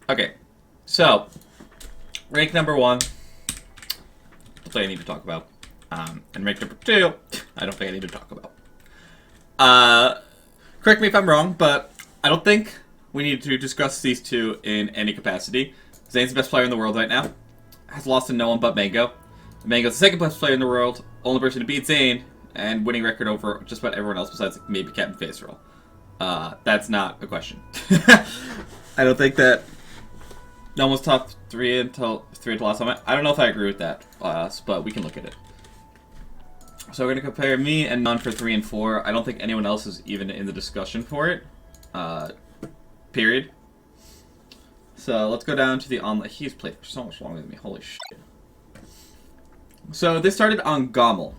Okay, so rank number 1. That's what I need to talk about. And rank number 2, I don't think I need to talk about. Correct me if I'm wrong, but I don't think we need to discuss these two in any capacity. Zane's the best player in the world right now. Has lost to no one but Mango. Mango's the second best player in the world, only person to beat Zane, and winning record over just about everyone else besides maybe Captain Faceroll. That's not a question. I don't think that no one was top 3 until last time. I don't know if I agree with that, but we can look at it. So we're going to compare me and None for 3 and 4. I don't think anyone else is even in the discussion for it. Period. So let's go down to the online. He's played for so much longer than me. Holy shit. So this started on Gommel.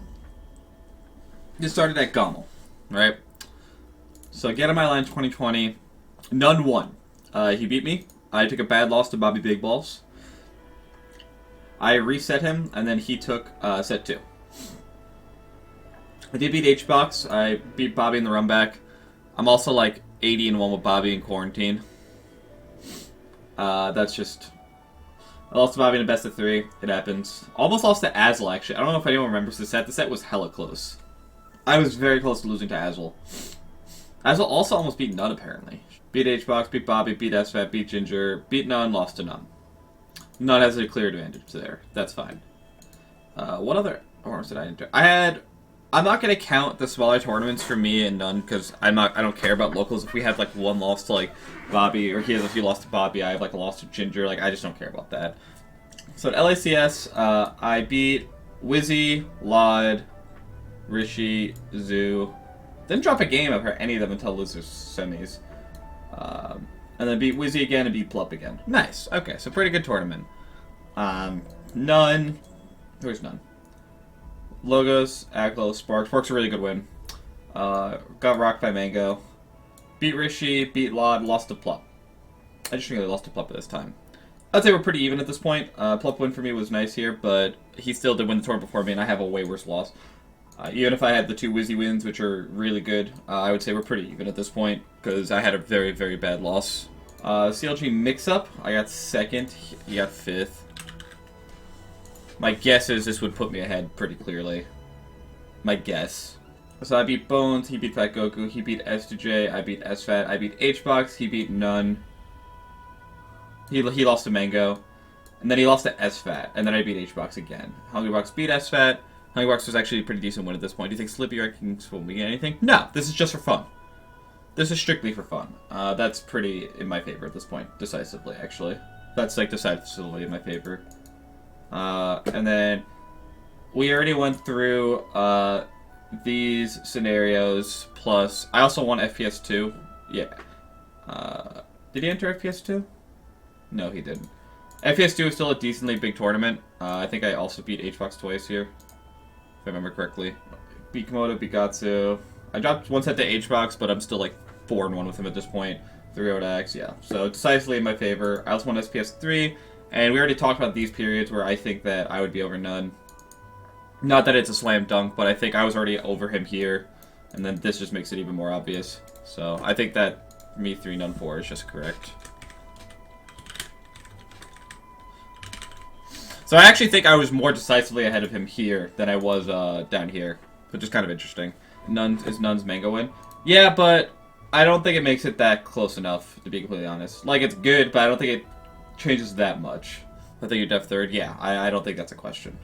This started at Gommel, right? So get on my line 2020. None won. He beat me. I took a bad loss to Bobby Big Balls. I reset him, and then he took set 2. I did beat H-Box. I beat Bobby in the run back. I'm also like 80-1 with Bobby in quarantine. That's just... I lost to Bobby in a best of 3. It happens. Almost lost to Azel, actually. I don't know if anyone remembers the set. The set was hella close. I was very close to losing to Azel. Azel also almost beat None, apparently. Beat H-Box, beat Bobby, beat SFAT, beat Ginger, beat None, lost to None. None has a clear advantage there. That's fine. What other tournaments did I enter? I'm not gonna count the smaller tournaments for me and None because I don't care about locals. If we have like one loss to like Bobby, or he has a few losses to Bobby, I have like a loss to Ginger. Like I just don't care about that. So at LACS, I beat Whizzy, Laud, Rishi, Zoo. Didn't drop a game of any of them until losers semis. And then beat Whizzy again and beat Plup again. Nice. Okay, so pretty good tournament. None. Where's None? Logos, Aglo, Spark. Spark's a really good win. Got rocked by Mango. Beat Rishi, beat Laud, lost to Plup. I just really lost to Plup at this time. I'd say we're pretty even at this point. Plup win for me was nice here, but he still did win the tournament before me, and I have a way worse loss. Even if I had the 2 Whizzy wins, which are really good, I would say we're pretty even at this point, because I had a very, very bad loss. CLG mix-up, I got 2nd, he got 5th. My guess is this would put me ahead pretty clearly. My guess. So I beat Bones, he beat Fat Goku, he beat S2J, I beat SFAT, I beat H-Box, he beat None. He lost to Mango. And then he lost to SFAT, and then I beat H-Box again. Hungrybox beat SFAT. Hungrybox was actually a pretty decent win at this point. Do you think Slippy Rankings will mean anything? No, this is just for fun. This is strictly for fun. That's pretty in my favor at this point, decisively, actually. That's like decisively in my favor. And then we already went through these scenarios, plus I also won FPS 2. Yeah. Did he enter FPS 2? No, he didn't. FPS 2 is still a decently big tournament. I think I also beat H-Box twice here, if I remember correctly. Beat Komodo, beat Gatsu. I dropped one set to H-Box, but I'm still like 4-1 with him at this point. 3-0 to X, yeah. So decisively in my favor. I also won SPS 3. And we already talked about these periods where I think that I would be over None. Not that it's a slam dunk, but I think I was already over him here. And then this just makes it even more obvious. So I think that me 3, None 4 is just correct. So I actually think I was more decisively ahead of him here than I was down here. Which is kind of interesting. None's Mango win? Yeah, but I don't think it makes it that close enough, to be completely honest. Like, it's good, but I don't think it changes that much. I think you're def 3rd. Yeah, I don't think that's a question.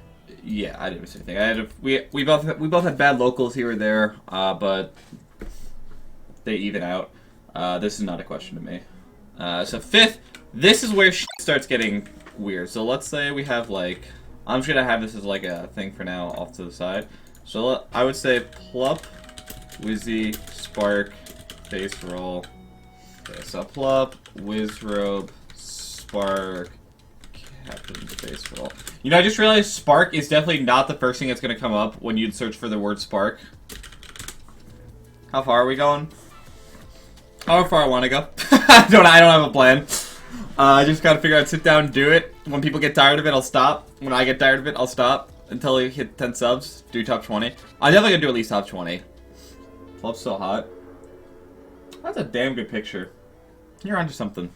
Yeah, I didn't miss anything. We both had bad locals here or there, but they even out. This is not a question to me. So 5th, this is where shit starts getting weird. So let's say we have like, I'm just gonna have this as like a thing for now off to the side. So I would say Plup, Whizzy, Spark, Faceroll. Okay, so Plup, Wizrobe, Spark, Captain Faceroll. You know, I just realized Spark is definitely not the first thing that's going to come up when you search for the word Spark. How far are we going? How far I want to go? I don't have a plan. I just got to figure out, sit down and do it. When people get tired of it, I'll stop. When I get tired of it, I'll stop until we hit 10 subs. Do top 20. I'm definitely going to do at least top 20. Flop's so hot. That's a damn good picture. You're onto something.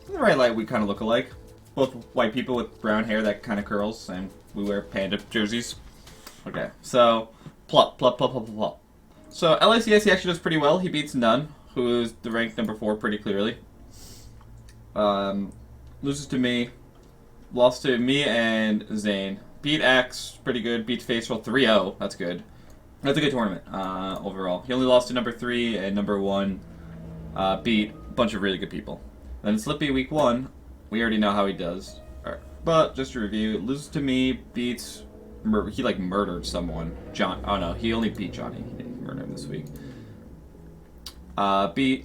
In the right light, we kind of look alike. Both white people with brown hair that kind of curls, and we wear panda jerseys. Okay, so plop. So LACS, he actually does pretty well. He beats None, who is the ranked number 4 pretty clearly. Loses to me. Lost to me and Zane. Beat X, pretty good. Beat Faithful 3-0. That's good. That's a good tournament overall. He only lost to number 3 and number 1. Beat a bunch of really good people. Then Slippy week 1. We already know how he does. Right. But just to review, loses to me, beats. He like murdered someone. Oh no, he only beat Johnny. He didn't murder him this week.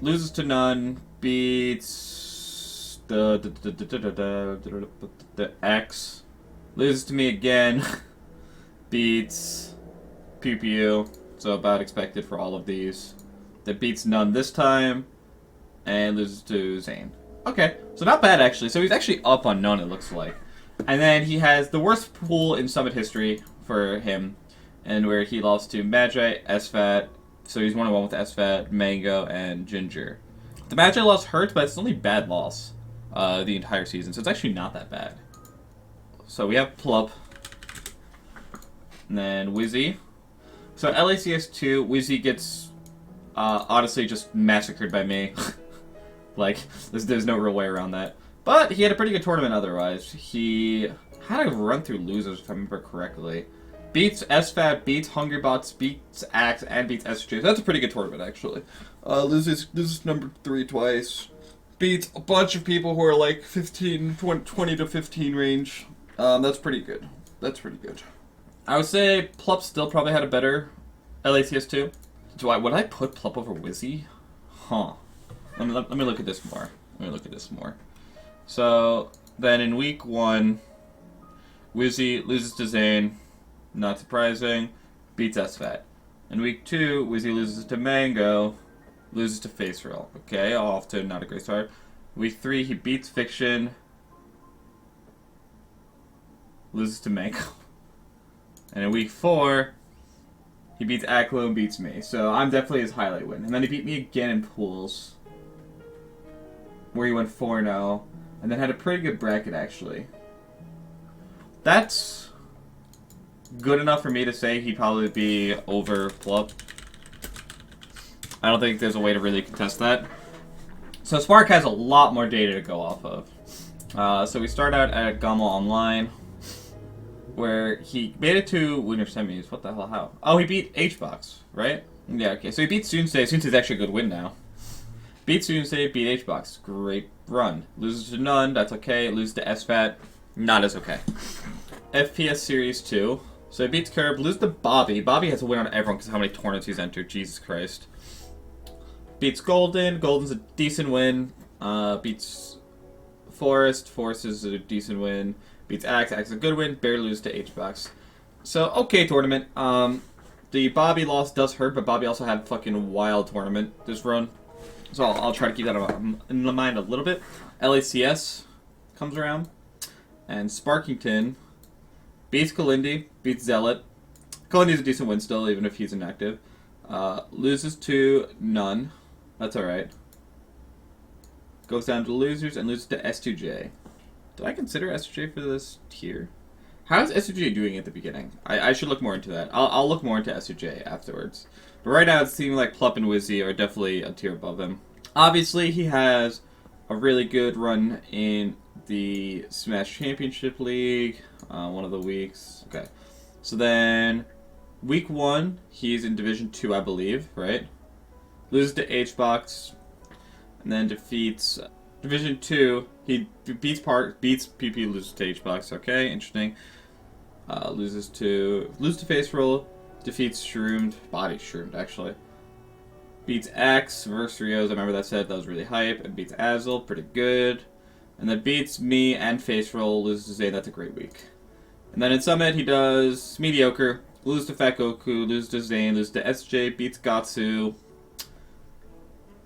Loses to None. Beats the X. Loses to me again. Beats Pew Pew. So about expected for all of these. That beats None this time. And loses to Zane. Okay, so not bad actually. So he's actually up on None, it looks like. And then he has the worst pool in Summit history for him. And where he lost to Magi, SFAT. So he's 1-1 with SFAT, Mango, and Ginger. The Magi loss hurts, but it's only bad loss the entire season. So it's actually not that bad. So we have Plup. And then Whizzy. So LACS 2, Whizzy gets honestly just massacred by me. Like, there's no real way around that. But he had a pretty good tournament otherwise. He had a run through losers, if I remember correctly. Beats SFAT, beats Hungrybox, beats Axe, and beats SJ. So that's a pretty good tournament, actually. Loses number 3 twice. Beats a bunch of people who are like 20 to 15 range. That's pretty good. That's pretty good. I would say Plup still probably had a better LACS 2. Would I put Plup over Whizzy? Huh. Let me look at this more. So, then in week 1, Whizzy loses to Zane. Not surprising. Beats SFAT. In week 2, Whizzy loses to Mango. Loses to Face Roll. Okay, off to not a great start. Week 3, he beats Fiction. Loses to Mango. And in week 4, he beats Aklo and beats me. So I'm definitely his highlight win. And then he beat me again in pools, where he went 4-0. And then had a pretty good bracket, actually. That's good enough for me to say he'd probably be over Plup. I don't think there's a way to really contest that. So Spark has a lot more data to go off of. So we start out at Gama Online, where he made it to winner semis. What the hell, how? Oh, he beat Hbox, right? Yeah, okay. So he beat Sunsei. Sunsei's actually a good win now. Beat Sunsei, beat Hbox. Great run. Loses to None, that's okay. Loses to SFAT, not as okay. FPS Series 2. So he beats Curb, loses to Bobby. Bobby has a win on everyone because of how many tournaments he's entered. Jesus Christ. Beats Golden. Golden's a decent win. Beats Forest. Forest is a decent win. Beats Axe. Axe is a good win. Barely loses to Hbox. So, okay tournament. The Bobby loss does hurt, but Bobby also had a fucking wild tournament this run. So I'll try to keep that in mind a little bit. LACS comes around. And Sparkington beats Kalindi, beats Zealot. Kalindi's a decent win still, even if he's inactive. Loses to None. That's alright. Goes down to losers and loses to S2J. Do I consider S2J for this tier? How's S2J doing at the beginning? I should look more into that. I'll look more into S2J afterwards. But right now, it seems like Plup and Whizzy are definitely a tier above him. Obviously, he has a really good run in the Smash Championship League. One of the weeks. Okay. So then, week 1, he's in Division 2, I believe, right? Loses to Hbox. And then defeats Division 2. He beats PP, loses to Hbox. Okay, interesting. Loses to Face Roll. Defeats Shroomed. Body Shroomed, actually. Beats Axe versus Rios. I remember that set. That was really hype. And beats Azel. Pretty good. And then beats me and Face Roll. Loses to Zane. That's a great week. And then in Summit, he does mediocre. Loses to Fat Goku. Loses to Zane. Loses to SJ. Beats Gatsu.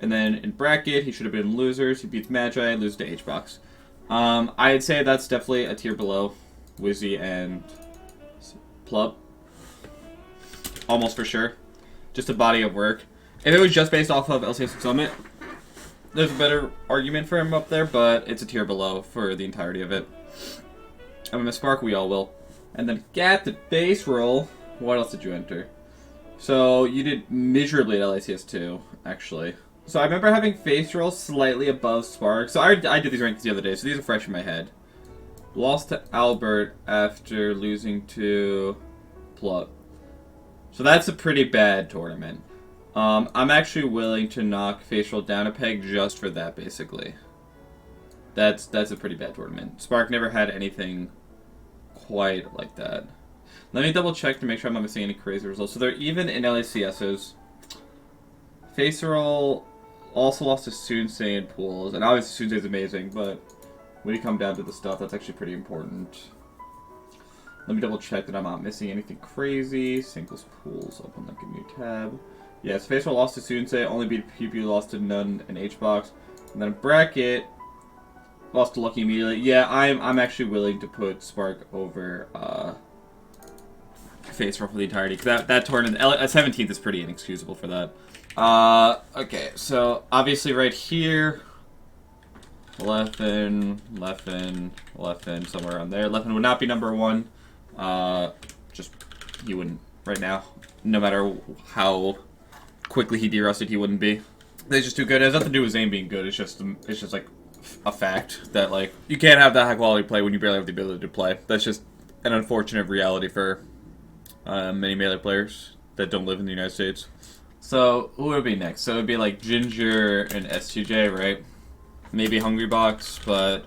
And then in bracket, he should have been losers. He beats Magi. Loses to Hbox. I'd say that's definitely a tier below Whizzy and Plup. Almost for sure. Just a body of work. If it was just based off of LCS Summit, there's a better argument for him up there, but it's a tier below for the entirety of it. I'm gonna Spark, we all will. And then get the base roll. What else did you enter? So you did miserably at LACS 2, actually. So I remember having face roll slightly above Spark. So I did these rankings the other day, so these are fresh in my head. Lost to Albert after losing to Plup. So that's a pretty bad tournament. I'm actually willing to knock face roll down a peg just for that, basically. That's a pretty bad tournament. Spark never had anything quite like that. Let me double check to make sure I'm not missing any crazy results. So they're even in LACSs. Face roll also lost to Sunsei in pools, and obviously Sunsei's amazing, but when you come down to the stuff, that's actually pretty important. Let me double check that I'm not missing anything crazy. Singles pools, open like a new tab. Yes, face roll lost to Sunsei, only beat PP, lost to Nun and HBox. And then bracket, lost to Lucky immediately. Yeah, I'm actually willing to put Spark over face roll for the entirety, because that tournament, 17th is pretty inexcusable for that. Okay, so obviously right here, Leffen, somewhere around there. Leffen would not be number one. Just, he wouldn't right now. No matter how quickly he derusted, he wouldn't be. They're just too good. It has nothing to do with Zane being good. It's just like a fact that, like, you can't have that high quality play when you barely have the ability to play. That's just an unfortunate reality for many Melee players that don't live in the United States. So, who would it be next? So it would be like Ginger and S2J, right? Maybe Hungrybox, but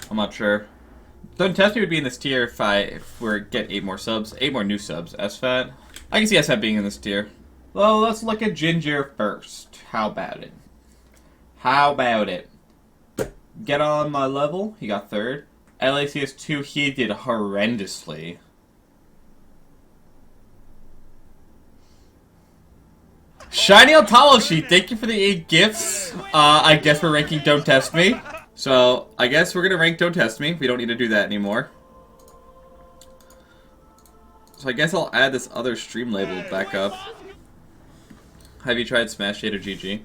I'm not sure. Don't Test Me would be in this tier if we get 8 more subs. 8 more new subs. SFAT. I can see SFAT being in this tier. Well, let's look at Ginger first. How about it? How about it? Get on my level. He got 3rd. LACS 2, he did horrendously. Shiny Ontology, thank you for the 8 gifts. I guess we're ranking Don't Test Me. So, I guess we're gonna rank Don't Test Me. We don't need to do that anymore. So I guess I'll add this other stream label back up. Have you tried Smash Shade or GG?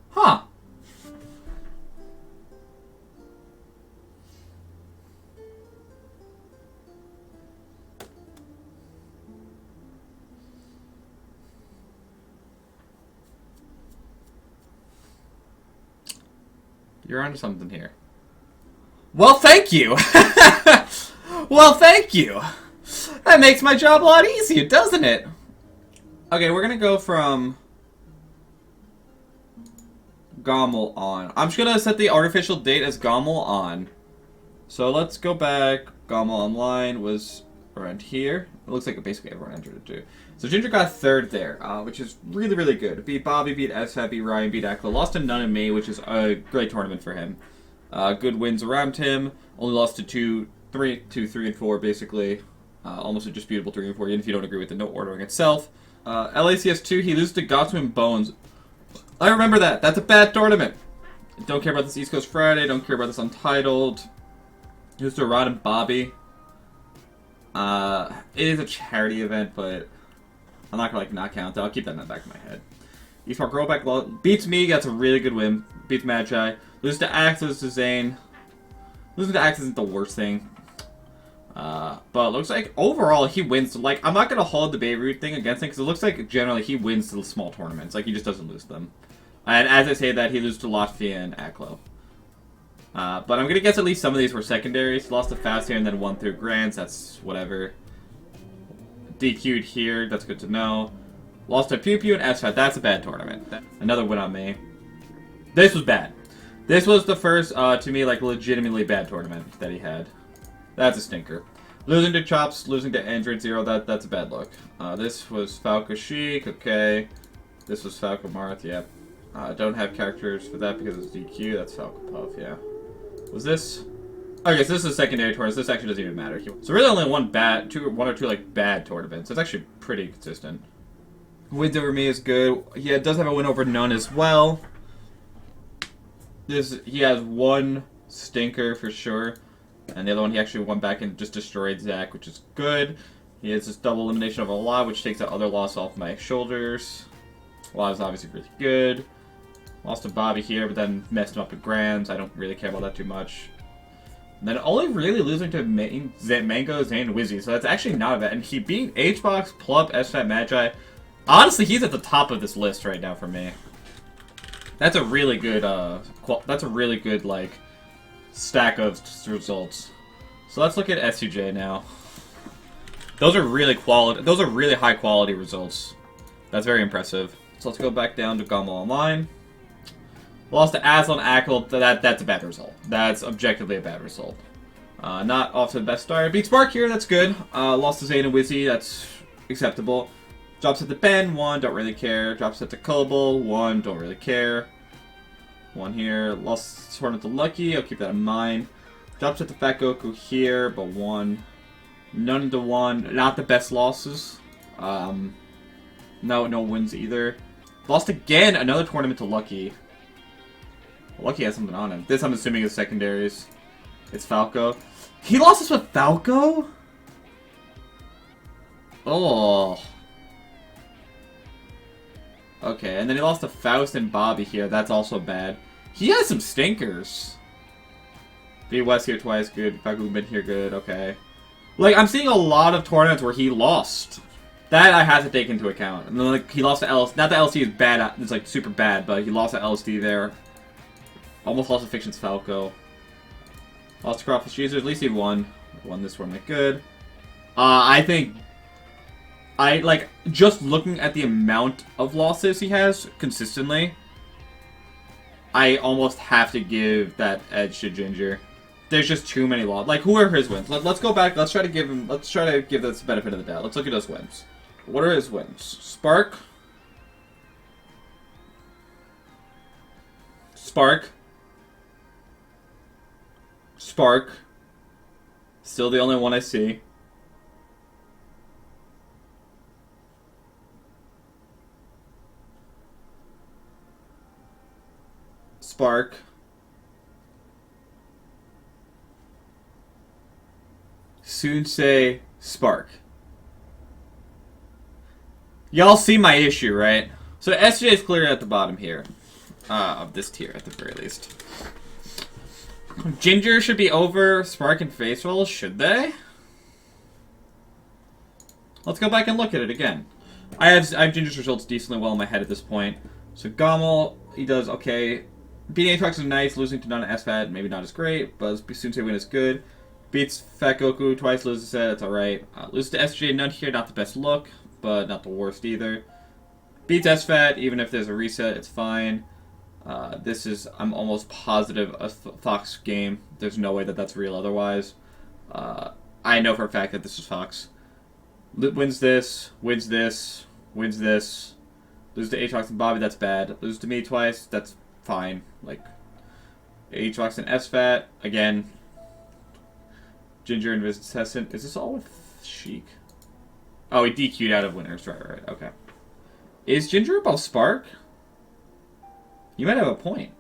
Huh. You're onto something here. Well, thank you! Well, thank you! That makes my job a lot easier, doesn't it? Okay, we're gonna go from Gommel on. I'm just gonna set the artificial date as Gommel on. So let's go back. Gommel Online was around here. It looks like basically everyone entered it too. So Ginger got 3rd there, which is really, really good. Beat Bobby, beat SFAT, beat Ryan, beat Akla. Lost to Nun and Me, which is a great tournament for him. Good wins around him. Only lost to 2, 3, and 4, basically. Almost a disputable 3 and 4, even if you don't agree with the note ordering itself. LACS 2, he loses to Gatsu and Bones. I remember that. That's a bad tournament. Don't care about this East Coast Friday. Don't care about this Untitled. He loses to Rod and Bobby. It is a charity event, but I'm not gonna not count that. I'll keep that in the back of my head. Esports Rollback beats me. That's a really good win. Beats Magi. Loses to Axe. Loses to Zane. Losing to Axe isn't the worst thing. But it looks like overall he wins. Like, I'm not gonna hold the Beirut thing against him because it looks like generally he wins the small tournaments. Like, he just doesn't lose them. And as I say that, he loses to Latvia and Aklo. But I'm gonna guess at least some of these were secondaries. Lost to Fast here and then won through Grands. That's whatever. DQ'd here. That's good to know. Lost to Pew Pew and SFAT. That's a bad tournament. Another win on me. This was bad. This was the first, to me, like, legitimately bad tournament that he had. That's a stinker. Losing to Chops, losing to Android Zero, that's a bad look. This was Falco Chic, okay. This was Falco Marth, yeah. Don't have characters for that because it's DQ, that's Falco Puff, yeah. Was this? Okay, so this is a secondary tournament, so this actually doesn't even matter. So really only one or two, like, bad tournaments. It's actually pretty consistent. Wins over me is good. He does have a win over None as well. He has one stinker for sure. And the other one, he actually went back and just destroyed Zach, which is good. He has this double elimination of a lot, which takes that other loss off my shoulders. Lot is obviously really good. Lost to Bobby here, but then messed him up with Grams. I don't really care about that too much. And then only really losing to Mango, Zane, and Whizzy, so that's actually not bad. And he beat Hbox, Plup, SFAT, Magi. Honestly, he's at the top of this list right now for me. That's a really good, like, stack of results. So let's look at SUJ now. Those are really high quality results. That's very impressive. So let's go back down to Gumball Online. Lost to Aslan Ackle, that's a bad result. That's objectively a bad result. Not off to the best start. Beat Spark here, that's good. Lost to Zane and Whizzy, that's acceptable. Drops at the Ben, 1, don't really care. Drops at the Cullable, 1, don't really care. 1 here. Lost Tournament to Lucky, I'll keep that in mind. Drops at the Fat Goku here, but 1. None into 1, not the best losses. No wins either. Lost again, another tournament to Lucky. Lucky has something on him. This, I'm assuming, is secondaries. It's Falco. He lost this with Falco? Oh. Okay, and then he lost to Faust and Bobby here. That's also bad. He has some stinkers. Beat West here twice, good. Falco been here, good. Okay. Like, I'm seeing a lot of tournaments where he lost. That I have to take into account. And then, like, he lost to LSD. Not that LSD is bad, it's like super bad, but he lost to LSD there. Almost lost to Fiction's Falco. Lost to Crawfish User. At least he won. Won this one, like, good. I think... just looking at the amount of losses he has consistently, I almost have to give that edge to Ginger. There's just too many losses. Like, who are his wins? Let's go back. Let's try to give this the benefit of the doubt. Let's look at his wins. What are his wins? Spark. Still the only one I see. Spark. Soon say Spark. Y'all see my issue, right? So SJ is clear at the bottom here. Of this tier, at the very least. Ginger should be over Spark and Face Roll, should they? Let's go back and look at it again. I have Ginger's results decently well in my head at this point. So Gommel, he does okay. Beating Aatrox is nice, losing to non-SFAT, maybe not as great, but Sunsei win is good. Beats Fat Goku twice, loses to that's alright. Loses to SJ, none here, not the best look, but not the worst either. Beats SFAT, even if there's a reset, it's fine. This is, I'm almost positive, a Fox game. There's no way that that's real otherwise. I know for a fact that this is Fox. Wins this, wins this, wins this. Loses to Aatrox and Bobby, that's bad. Loses to me twice, that's fine. Like, Aatrox and SFAT, again. Ginger and Viscescent. Is this all with Sheik? Oh, he DQ'd out of winners. Right, okay. Is Ginger above Spark? You might have a point.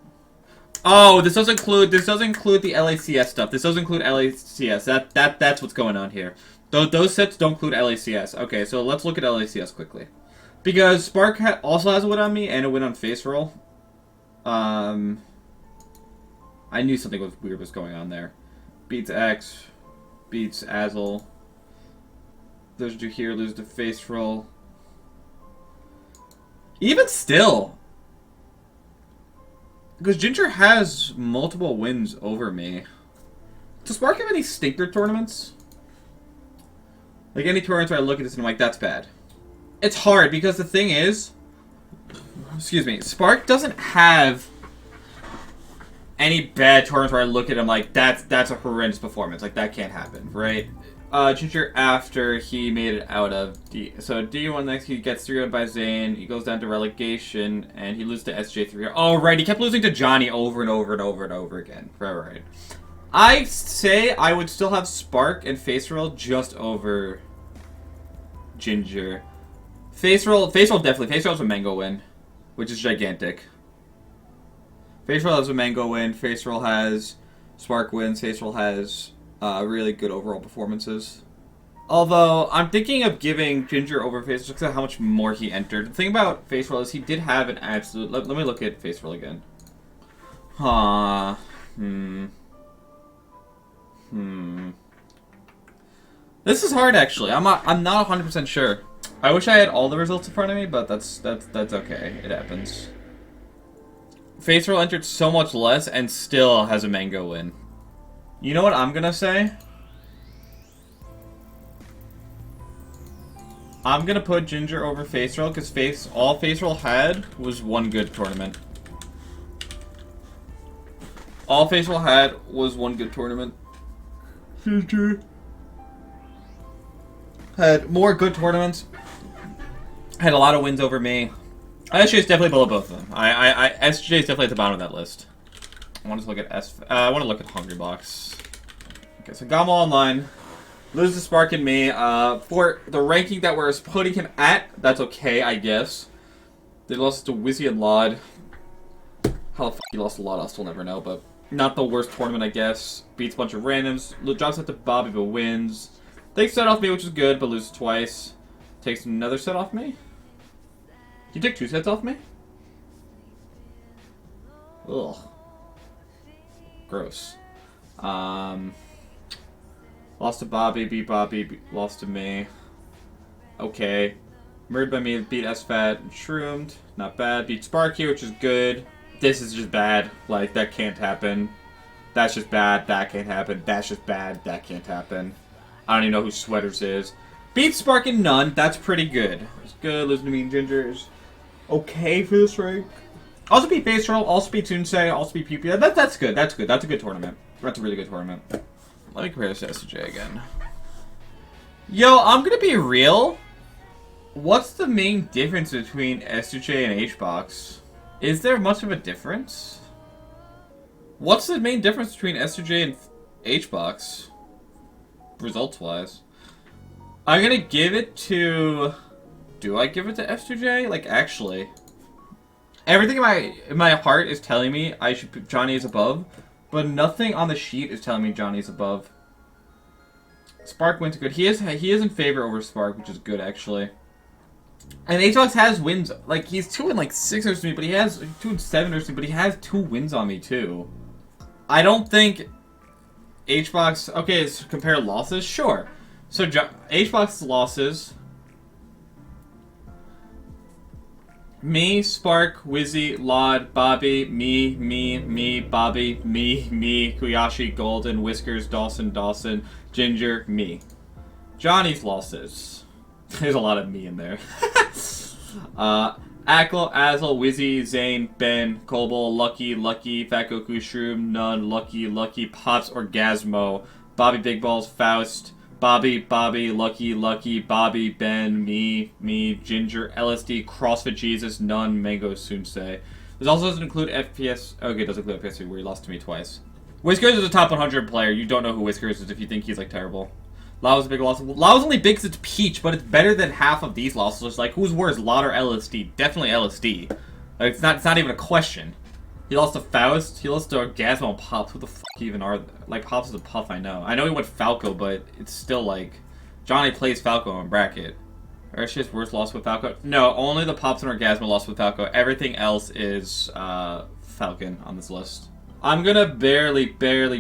Oh, this does include the LACS stuff. This does include LACS. That's what's going on here. Those sets don't include LACS. Okay, so let's look at LACS quickly. Because Spark also has a win on me and a win on Face Roll. I knew something weird was going on there. Beats X, beats Azel. Loses to here, loses to Face Roll. Even still, because Ginger has multiple wins over me. Does Spark have any stinker tournaments? Like any tournaments where I look at this and I'm like, that's bad. It's hard because the thing is, excuse me, Spark doesn't have any bad tournaments where I look at him like, that's a horrendous performance. Like, that can't happen, right? Ginger after he made it out of D. So D1 next, he gets 3-0 by Zane. He goes down to relegation, and he loses to SJ3. Oh, right, he kept losing to Johnny over and over and over and over again. Right. I say I would still have Spark and Face Roll just over Ginger. Face Roll definitely. Face Roll has a Mango win, which is gigantic. Face Roll has a Mango win. Face Roll has Spark wins. Face Roll has Really good overall performances. Although, I'm thinking of giving Ginger over Face just because of how much more he entered. The thing about Face Roll is he did have an absolute... Let me look at Face Roll again. This is hard, actually. I'm not 100% sure. I wish I had all the results in front of me, but that's okay. It happens. Face Roll entered so much less and still has a mango win. You know what I'm gonna say? I'm gonna put Ginger over Face Roll because all Face Roll had was one good tournament. All Face Roll had was one good tournament. Ginger had more good tournaments. Had a lot of wins over me. SJ is definitely below both of them. SJ is definitely at the bottom of that list. I want to look at I want to look at Hungrybox. Okay, so Gamo Online loses Spark and me. For the ranking that we're putting him at, that's okay, I guess. They lost to Whizzy and Lod. How the fuck he lost to Lod, I'll still never know, but not the worst tournament, I guess. Beats a bunch of randoms. Drops out to Bobby, but wins. Takes a set off me, which is good, but loses twice. Takes another set off me. You took 2 sets off me? Ugh. Gross. Lost to Bobby, beat lost to me. Okay. Murdered by me, beat S-Fat and Shroomed. Not bad. Beat Sparky, which is good. This is just bad. Like, that can't happen. That's just bad. That can't happen. That's just bad. That can't happen. I don't even know who Sweaters is. Beat Spark and None. That's pretty good. It's good. Losing to me and Ginger is okay for this rank. Also beat Face Roll. Also beat Tunsei. Also beat PP. That's good. That's good. That's a good tournament. That's a really good tournament. Let me compare this to SJ again. Yo, I'm gonna be real. What's the main difference between S2J and H-Box? Is there much of a difference? What's the main difference between S2J and H-Box? Results-wise. I'm gonna give it to... Do I give it to S2J? Like, actually. Everything in my heart is telling me I should put Johnny is above, but nothing on the sheet is telling me Johnny's above. Spark wins good. He is in favor over Spark, which is good, actually. And H-Box has wins. Like, he's 2-6 versus me, but he has 2-7 versus me, but he has 2 wins on me, too. I don't think H-Box... Okay, let's compare losses. Sure. So, H-Box's losses... Me, Spark, Whizzy, Lod, Bobby, me, Bobby, me, Kuyashi, Golden, Whiskers, Dawson, Ginger, me. Johnny's losses. There's a lot of me in there. Ackle, Azel, Whizzy, Zane, Ben, Kobol, Lucky, Fat Goku, Shroom, None, Lucky, Pops, Orgasmo, Bobby Big Balls, Faust, Bobby, Lucky, Bobby, Ben, me, Ginger, LSD, CrossFit Jesus, None, Mango, Sunsei. This also doesn't include FPS. Okay, it does include FPS where he lost to me twice. Whiskers is a top 100 player. You don't know who Whiskers is if you think he's, like, terrible. Law's a big loss. Law's only big because it's Peach, but it's better than half of these losses. It's like, who's worse, Lot or LSD? Definitely LSD. Like, it's not even a question. He lost to Faust, he lost to Orgasmo and Pops. Who the fuck even are they? Like, Pops is a puff, I know. I know he went Falco, but it's still like... Johnny plays Falco in bracket. Ursh's worst loss with Falco? No, only the Pops and Orgasmo lost with Falco. Everything else is Falcon on this list. I'm gonna barely give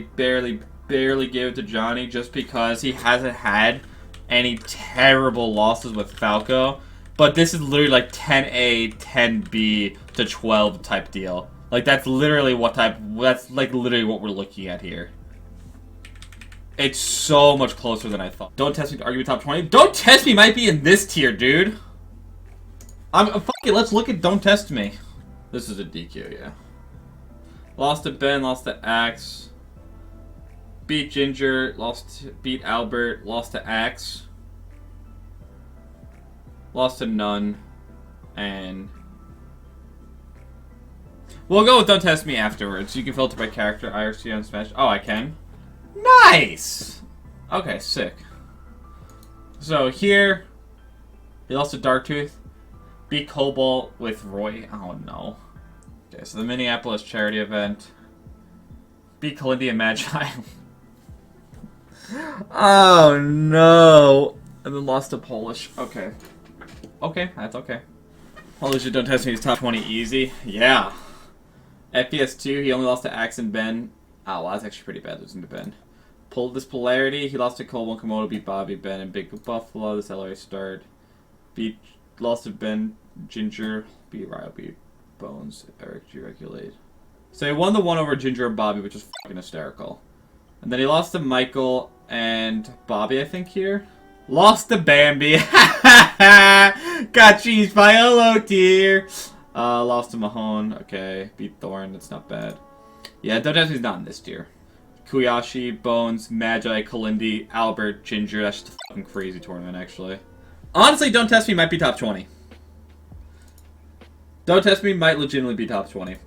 it to Johnny just because he hasn't had any terrible losses with Falco. But this is literally like 10A, 10B to 12 type deal. Like, that's literally that's like literally what we're looking at here. It's so much closer than I thought. Don't Test Me to argue with top 20. Don't Test Me might be in this tier, dude. Fuck it, let's look at Don't Test Me. This is a DQ, yeah. Lost to Ben, lost to Axe. Beat Ginger, beat Albert, lost to Axe. Lost to None. And... We'll go with Don't Test Me afterwards. You can filter by character, IRC on Smash. Oh, I can? Nice! Okay, sick. So here, he lost to Darktooth. Beat Cobalt with Roy. Oh no. Okay, so the Minneapolis charity event. Beat Calindia Magi. Oh no! And then lost to Polish. Okay. Okay, that's okay. Holy shit, don't test me, he's top 20 easy. Yeah. FPS2, he only lost to Axe and Ben. Oh, well, that's actually pretty bad losing to Ben. Pulled this Polarity, he lost to Cole, Komodo, beat Bobby, Ben, and Big Buffalo. This LRA start. Lost to Ben, Ginger, beat Ryle, beat Bones, Eric G. Regulate. So he won the one over Ginger and Bobby, which is fucking hysterical. And then he lost to Michael and Bobby, I think, here. Lost to Bambi. Got cheese by a low tier. Lost to Mahone. Okay. Beat Thorn. That's not bad. Yeah, Don't Test Me's not in this tier. Kuyashi, Bones, Magi, Kalindi, Albert, Ginger. That's just a fucking crazy tournament, actually. Honestly, Don't Test Me might be top 20. Don't Test Me might legitimately be top 20.